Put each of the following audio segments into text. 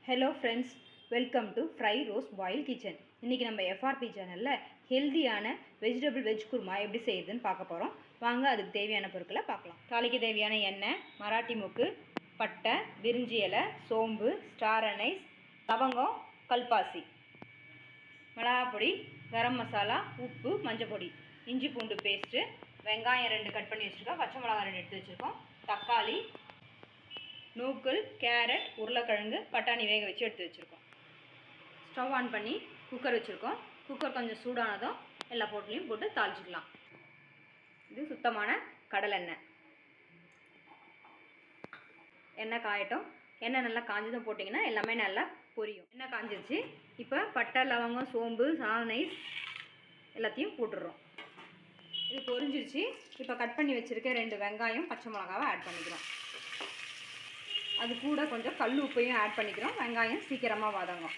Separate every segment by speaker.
Speaker 1: Hello friends, welcome to Fry Roast Boil Kitchen. இன்னைக்கு நம்ம FRP சேனல்ல ஹெல்தியான வெஜிடபிள் வெஜ் குருமா எப்படி செய்யுதுன்னு பார்க்க போறோம். வாங்க அதுக்கு தேவையான பொருட்களை பார்க்கலாம். தாளிக்கு தேவையான எண்ணெய், மராட்டி மொக்கு, பட்டை, பிரிஞ்சி இலை, சோம்பு, ஸ்டார் அனைஸ், லவங்கம், கல்பாசி, மிளகாய் பொடி, கரம் மசாலா, உப்பு, மஞ்சள் பொடி, இஞ்சி பூண்டு பேஸ்ட்டு, வெங்காயம் 2 கட் பண்ணி வச்சுருக்கோம், பச்சை மிளகாய் 2 எடுத்து வச்சுருக்கோம், தக்காளி, நூக்கல், கேரட், உருளைக்கிழங்கு, பட்டாணி வேக வச்சு எடுத்து வச்சுருக்கோம். ஸ்டவ் ஆன் பண்ணி குக்கர் வச்சுருக்கோம். குக்கர் கொஞ்சம் சூடானதும் எல்லா பொருட்களையும் போட்டு தாளிச்சிக்கலாம். இது சுத்தமான கடலெண்ணெய். எண்ணெய் காயட்டும். எண்ணெய் நல்லா காஞ்சதும் போட்டிங்கன்னா எல்லாமே நல்லா பொரியும். எண்ணெய் காஞ்சிருச்சு. இப்போ பட்டை, லவங்கம், சோம்பு, சானைஸ் எல்லாத்தையும் போட்டுடுறோம். இது பொரிஞ்சிருச்சு. இப்போ கட் பண்ணி வச்சுருக்க 2 வெங்காயம், பச்சை மிளகாவை ஆட் பண்ணிக்கிறோம். அது கூட கொஞ்சம் கல் உப்பையும் ஆட் பண்ணிக்கிறோம். வெங்காயம் சீக்கிரமாக வதங்கும்.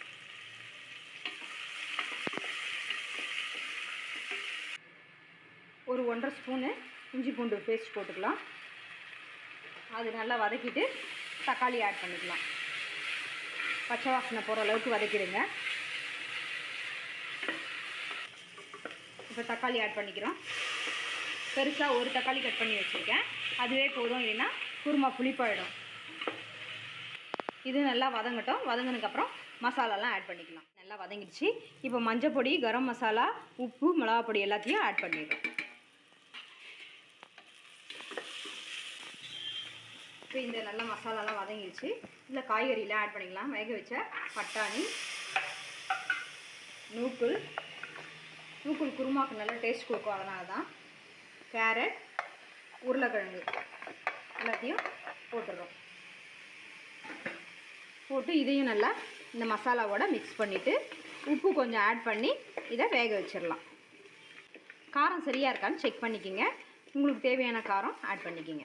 Speaker 1: ஒரு 1.5 ஸ்பூனு இஞ்சி பூண்டு பேஸ்ட் போட்டுக்கலாம். அது நல்லா வதக்கிட்டு தக்காளி ஆட் பண்ணிக்கலாம். பச்சை வாசனை போகிற அளவுக்கு வதக்கிடுங்க. இப்போ தக்காளி ஆட் பண்ணிக்கிறோம். பெருசாக ஒரு தக்காளி கட் பண்ணி வச்சுருக்கேன். அதுவே போதும், இல்லைன்னா குருமா புளிப்பாயிடும். இது நல்லா வதங்கட்டும். வதங்கினதுக்கப்புறம் மசாலாலாம் ஆட் பண்ணிக்கலாம். நல்லா வதங்கிடுச்சு. இப்போ மஞ்சள் பொடி, கரம் மசாலா, உப்பு, மிளகா பொடி எல்லாத்தையும் ஆட் பண்ணிடுறோம். இப்போ இந்த நல்ல மசாலாலாம் வதங்கிடுச்சு. இதில் காய்கறியெலாம் ஆட் பண்ணிக்கலாம். வேக வச்ச பட்டாணி, நூக்கல் குருமாவுக்கு நல்லா டேஸ்ட் கொடுக்கும், அதனால தான். கேரட், உருளைக்கிழங்கு எல்லாத்தையும் போட்டுடுறோம். போட்டு இதையும் நல்லா இந்த மசாலாவோட மிக்ஸ் பண்ணிவிட்டு உப்பு கொஞ்சம் ஆட் பண்ணி இதை வேக வச்சிடலாம். காரம் சரியாக இருக்கான்னு செக் பண்ணிக்கோங்க. உங்களுக்கு தேவையான காரம் ஆட் பண்ணிக்கோங்க.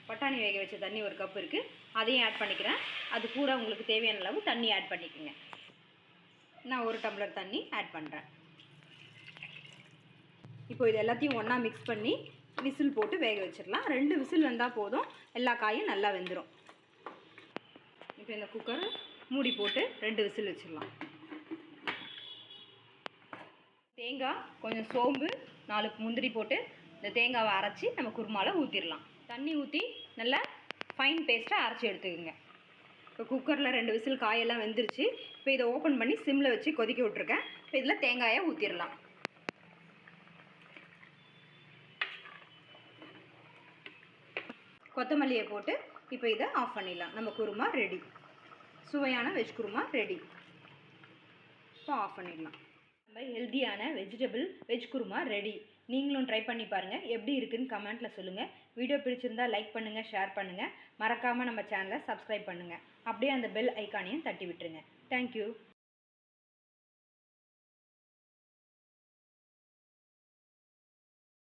Speaker 1: பட்டாணி வேக வச்ச தண்ணி 1 கப் இருக்குது, அதையும் ஆட் பண்ணிக்கிறேன். அது கூட உங்களுக்கு தேவையான அளவு தண்ணி ஆட் பண்ணிக்கோங்க. நான் 1 டம்ளர் தண்ணி ஆட் பண்ணுறேன். இப்போ இது எல்லாத்தையும் ஒன்றா மிக்ஸ் பண்ணி விசில் போட்டு வேக வச்சிடலாம். 2 விசில் வந்தால் போதும், எல்லா காயும் நல்லா வெந்துடும். இப்போ இந்த குக்கரை மூடி போட்டு 2 விசில் வச்சிடலாம். தேங்காய், கொஞ்சம் சோம்பு, 4 முந்திரி போட்டு இந்த தேங்காவை அரைச்சி நம்ம குருமாவில் ஊற்றிடலாம். தண்ணி ஊற்றி நல்லா ஃபைன் பேஸ்ட்டாக அரைச்சி எடுத்துக்கோங்க. இப்போ குக்கரில் 2 விசில் காயெல்லாம் வெந்துருச்சு. இப்போ இதை ஓப்பன் பண்ணி சிம்மில் வச்சு கொதிக்க விட்ருக்கேன். இப்போ இதில் தேங்காயை ஊற்றிடலாம். கொத்தமல்லியை போட்டு இப்போ இதை ஆஃப் பண்ணிடலாம். நம்ம குருமா ரெடி. சுவையான வெஜ் குருமா ரெடி. இப்போ ஆஃப் பண்ணிடலாம். நம்ம ஹெல்தியான வெஜிடபிள் வெஜ் குருமா ரெடி. நீங்களும் ட்ரை பண்ணி பாருங்கள். எப்படி இருக்குன்னு கமெண்ட்டில் சொல்லுங்கள். வீடியோ பிடிச்சிருந்தா லைக் பண்ணுங்கள், ஷேர் பண்ணுங்கள். மறக்காமல் நம்ம சேனலை சப்ஸ்கிரைப் பண்ணுங்கள். அப்படியே அந்த பெல் ஐக்கானையும் தட்டி விட்டுருங்க. தேங்க்யூ.